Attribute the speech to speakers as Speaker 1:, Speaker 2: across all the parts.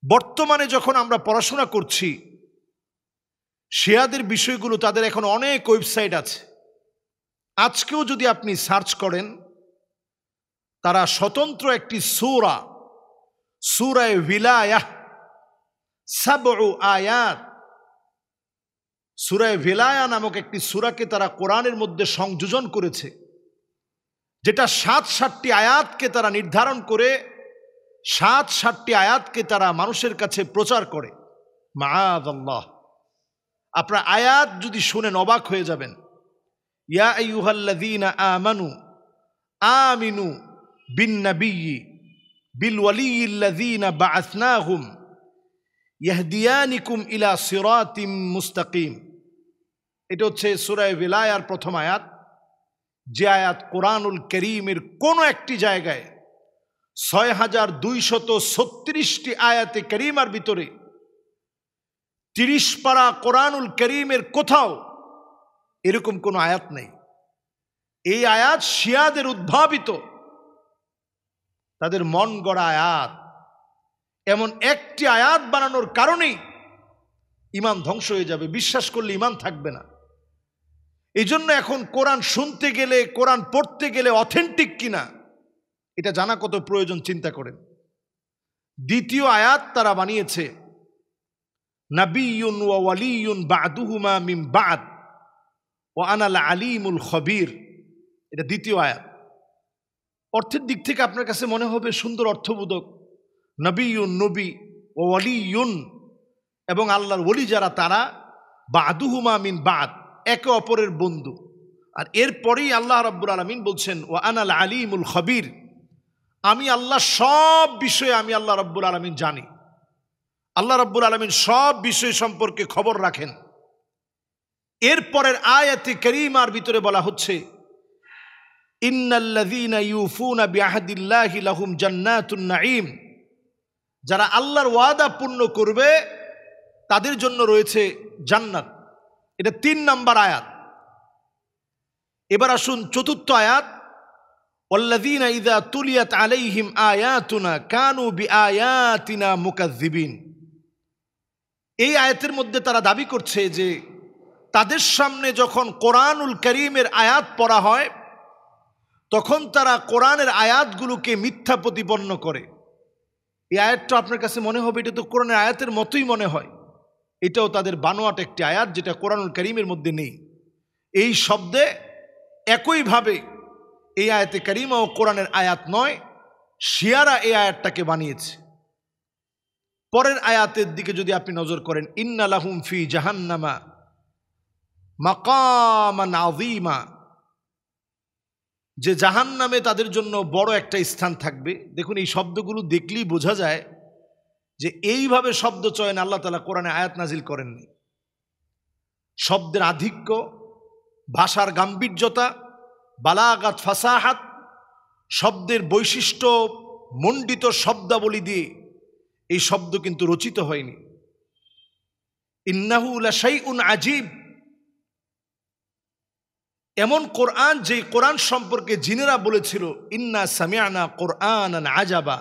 Speaker 1: বর্তমানে যখন আমরা পড়াশোনা করছি, শিয়াদের বিষয়গুলো, তাদের এখন অনেক ওয়েবসাইট আছে। আজকেও যদি আপনি সার্চ করেন, তারা স্বতন্ত্র একটি সূরা ভিলায়াহ, ৭ আয়াত, সূরা ভিলায়া নামক একটি সূরাকে তারা কোরআনের মধ্যে সংযোজন করেছে, যেটা ৭টি আয়াতকে তারা নির্ধারণ করে ৭টি আয়াতকে তারা মানুষের কাছে প্রচার করে। মাআযাল্লাহ, আপনারা আয়াত যদি শুনেন অবাক হয়ে যাবেন। ইয়া আইয়ুহাল্লাযীনা আমানু আমিনু বিন-নাবিয়্যি বিল ওয়ালিয়্যিল্লাযীনা বা'আসনাহুম ইয়াহদিয়ানিকুম ইলা সিরাতিম মুস্তাকিম। এটা হচ্ছে সূরা ভিলায়ার প্রথম আয়াত, যে আয়াত কোরআনুল কারীমের কোন একটি জায়গায় ৬,২৩৬টি আয়াতে কারীমার ভিতরে ৩০ পারা কোরআনুল কারীমের কোথাও এরকম কোনো আয়াত নেই। এই আয়াত শিয়াদের উদ্ভাবিত, তাদের মন গড়া আয়াত। এমন একটি আয়াত বানানোর কারণেই ঈমান ধ্বংস হয়ে যাবে, বিশ্বাস করলে ঈমান থাকবে না। এই জন্য এখন কোরআন শুনতে গেলে, কোরআন পড়তে গেলে অথেন্টিক কিনা এটা জানা কত প্রয়োজন, চিন্তা করেন। দ্বিতীয় আয়াত তারা বানিয়েছে নাবিয়্যুন ওয়া ওয়ালিয়্যুন বা'দুহুমা মিন বা'দ ওয়া আনাল আলিমুল খবীর। এটা দ্বিতীয় আয়াত। অর্থের দিক থেকে আপনার কাছে মনে হবে সুন্দর অর্থবোধক। নবিয়্যুন, নবী, ও ওয়ালিয়্যুন, এবং আল্লাহর ওলি যারা, তারা বা'দুহুমা মিন বা'দ, একে অপরের বন্ধু। আর এরপরেই আল্লাহ রাব্বুল আলামিন বলছেন ওয়া আনাল আলিমুল খবীর, আমি আল্লাহ সব বিষয়ে, আমি আল্লাহ রাব্বুল আলামিন জানি। আল্লাহ রাব্বুল আলামিন সব বিষয় সম্পর্কে খবর রাখেন। এরপরের আয়াতে কারীমার ভিতরে বলা হচ্ছে ইন্নাল্লাযীনা ইউফুনা বিআহদিল্লাহি লাহুম জান্নাতুন নাঈম, যারা আল্লাহর ওয়াদা পূর্ণ করবে তাদের জন্য রয়েছে জান্নাত। এটা ৩ নম্বর আয়াত। এবার আসুন চতুর্থ আয়াত, ওয়াল্লাযীনা ইযা তুলিয়াত আলাইহিম আয়াতুনা কানু বিআয়াতিনা মুকাযযিবিন। এই আয়াতের মধ্যে তারা দাবি করছে যে তাদের সামনে যখন কোরআনুল কারীমের আয়াত পড়া হয়, তখন তারা কোরআনের আয়াতগুলোকে মিথ্যা প্রতিপন্ন করে। এই আয়াতটা আপনার কাছে মনে হবে এটা তো কোরআনের আয়াতের মতোই মনে হয়। এটাও তাদের বানোয়াট একটি আয়াত, যেটা কোরআনুল কারীমের মধ্যে নেই। এই শব্দে একইভাবে এই আয়াতে কারীমা ও কোরআনের আয়াত নয়, শিয়ারা এই আয়াতটাকে বানিয়েছে। পরের আয়াতের দিকে যদি আপনি নজর করেন, ইন্না লাহুম ফি জাহান্নামা মাকামান আযীমা, যে জাহান্নামে তাদের জন্য বড় একটা স্থান থাকবে। দেখুন, এই শব্দগুলো দেখলেই বোঝা যায় যে এইভাবে শব্দ চয়ন আল্লাহ তাআলা কোরআনে আয়াত নাজিল করেননি। শব্দের আধিক্য, ভাষার গাম্ভীর্যতা, বালাগাত, ফাসাহাত, শব্দের বৈশিষ্ট্য, মণ্ডিত শব্দাবলী দিয়ে এই শব্দ কিন্তু রচিত হয়নি। ইন্নাহু লাশাইউন আজীব, এমন কোরআন, যে কোরআন সম্পর্কে জিনেরা বলেছিল ইন্না সামিআনা কোরআনান আজাবা।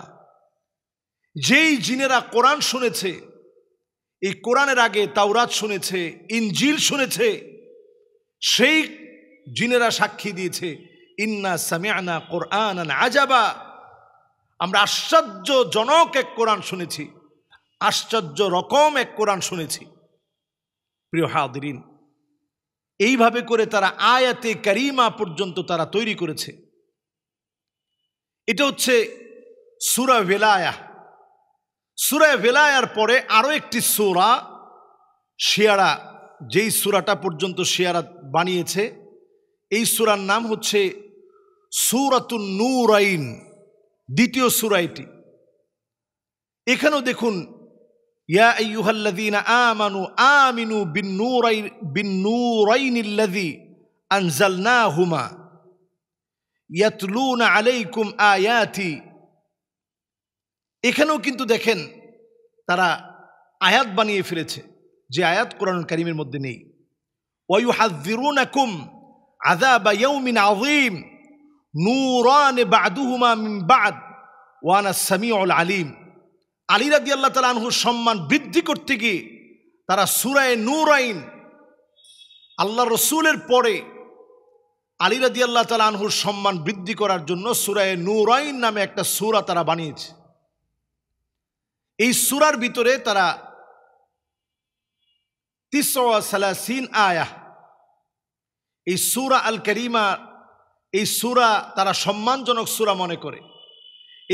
Speaker 1: যেই জিনেরা কোরআন শুনেছে, এই কোরআনের আগে তাওরাত শুনেছে, ইনজিল শুনেছে, সেই জিনেরা সাক্ষী দিয়েছে ইন্না সামিআনা কোরআনান আজাবা, আমরা আশ্চর্যজনক এক কোরআন শুনেছি, আশ্চর্য রকম এক কোরআন শুনেছি। প্রিয় হাদিরিন, এইভাবে করে তারা আয়াতে কারীমা পর্যন্ত তারা তৈরি করেছে। এটা হচ্ছে সূরা ভিলায়া। সূরা ভিলায়ার পরে আরো একটি সূরা শিয়ারা, যেই সূরাটা পর্যন্ত শিয়ারা বানিয়েছে, এই সূরার নাম হচ্ছে সূরাতুন নূরাইন, দ্বিতীয় সূরা এটি। এখানেও দেখুন ইয়া আইয়ুহাল্লাযীনা আমানু আমিনু বিন-নূরাইনিল্লাযী আনজালনাহুমা ইয়াতলুনা আলাইকুম আয়াতি। এখানেও কিন্তু দেখেন তারা আয়াত বানিয়ে ফেলেছে, যে আয়াত কোরআনুল কারীমের মধ্যে নেই। ওয়া ইউহাযযিরুনাকুম আযাবা ইয়াউমিন আযীম নূরান বা'দুহুমা মিন বা'দ ওয়া আনাস সামিউল আলীম। আলী রাদিয়াল্লাহু তাআলা আনহুর সম্মান বৃদ্ধি করতে গিয়ে তারা সূরা নূরাইন, আল্লাহ রসুলের পরে আলী রাদিয়াল্লাহু তাআলা আনহুর সম্মান বৃদ্ধি করার জন্য সূরা নূরাইন নামে একটা সূরা তারা বানিয়েছে। এই সূরার ভিতরে তারা 39 আয়াহ, এই সূরা আল কারীমা, এই সূরা তারা সম্মানজনক সূরা মনে করে।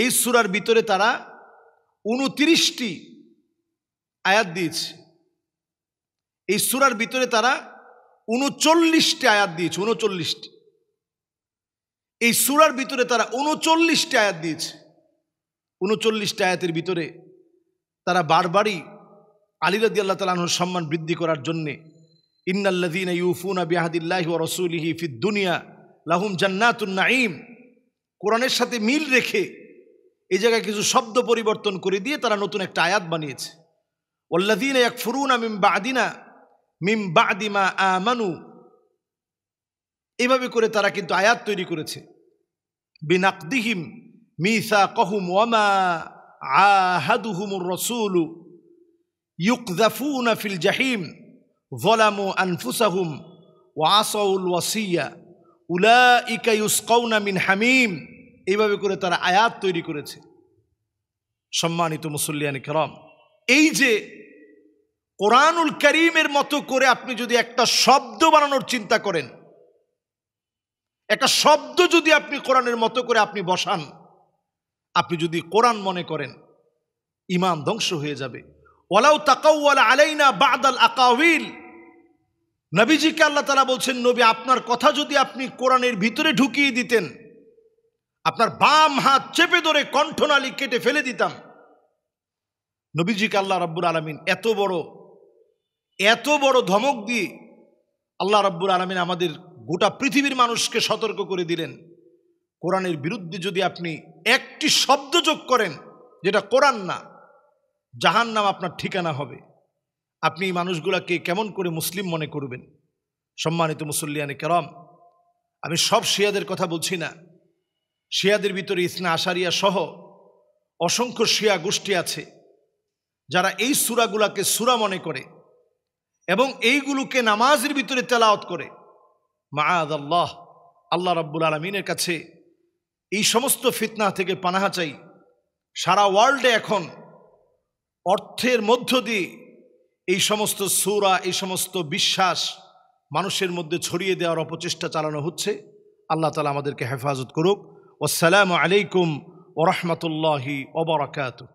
Speaker 1: এই সূরার ভিতরে তারা 29টি আয়াত দিয়েছে। এই সূরার ভিতরে তারা 39টি আয়াত দিয়েছে। 39টি, এই সূরার ভিতরে তারা 39টি আয়াত দিয়েছে। 39টি আয়াতের ভিতরে তারা বারবারই আলী রাদিয়াল্লাহু তাআলা আনহুর সম্মান বৃদ্ধি করার জন্যে ইন্নাল্লাযীনা ইউফুনা বিআহদিল্লাহি ওয়া রাসূলিহি ফিদ দুনিয়া লাহুম জান্নাতুন নাঈম, কোরআনের সাথে মিল রেখে এই জায়গায় কিছু শব্দ পরিবর্তন করে দিয়ে তারা নতুন একটা আয়াত বানিয়েছে। ওয়াল্লাযীনা ইয়াকফুরুনা মিন বা'দি মা আমানু, এইভাবে করে তারা কিন্তু আয়াত তৈরি করেছে। বিনাকদিহিম মিসাকাহুম ওয়া মা আহাদুহুমুর রাসূলু ইউকযাফুনা ফিল জাহিম যালামু আনফুসাহুম ওয়া আসাউল ওয়াসিয়া উলাইকা ইউসকাউনা মিন হামিম, এইভাবে করে তারা আয়াত তৈরি করেছে। সম্মানিত মুসল্লিয়ানে কেরাম, এই যে কোরআনুল কারীমের মতো করে আপনি যদি একটা শব্দ বানানোর চিন্তা করেন, একটা শব্দ যদি আপনি কোরআনের মতো করে আপনি বসান, আপনি যদি কোরআন মনে করেন, ঈমান ধ্বংস হয়ে যাবে। ওয়ালাউ তাকাওয়ালা আলাইনা বা'দাল আকাওয়িল, নবীজিকে আল্লাহ তাআলা বলছেন, নবী আপনার কথা যদি আপনি কোরআনের ভিতরে ঢুকিয়ে দিতেন, আপনার বাম হাত চেপে ধরে কণ্ঠনালী কেটে ফেলে দিতাম। নবীজিকে আল্লাহ রাব্বুল আলামিন এত বড় ধমক দিয়ে আল্লাহ রাব্বুল আলামিন আমাদের গোটা পৃথিবীর মানুষকে সতর্ক করে দিলেন, কোরআনের বিরুদ্ধে যদি আপনি একটি শব্দ যোগ করেন যেটা কোরআন না, জাহান্নাম আপনার ঠিকানা হবে। আপনি এই মানুষগুলাকে কেমন করে মুসলিম মনে করবেন? সম্মানিত মুসল্লিয়ানে কেরাম, আমি সব শিয়াদের কথা বলছি না। শিয়াদের ভিতরে ইসনা আশারিয়া সহ অসংখ্য শিয়া গোষ্ঠী আছে যারা এই সূরাগুলাকে সূরা মনে করে এবং এইগুলোকে নামাজের ভিতরে তেলাওয়াত করে। মাআযাল্লাহ, আল্লাহ রাব্বুল আলামিনের কাছে এই সমস্ত ফিতনা থেকে পানাহা চাই। সারা ওয়ার্ল্ডে এখন অর্থের মধ্য দিয়ে এই সমস্ত সূরা, এই সমস্ত বিশ্বাস মানুষের মধ্যে ছড়িয়ে দেওয়ার অপচেষ্টা চালানো হচ্ছে। আল্লাহ তাআলা আমাদেরকে হেফাজত করুক। আসসালামু আলাইকুম ওয়া রাহমাতুল্লাহি ওয়া বারাকাতুহু।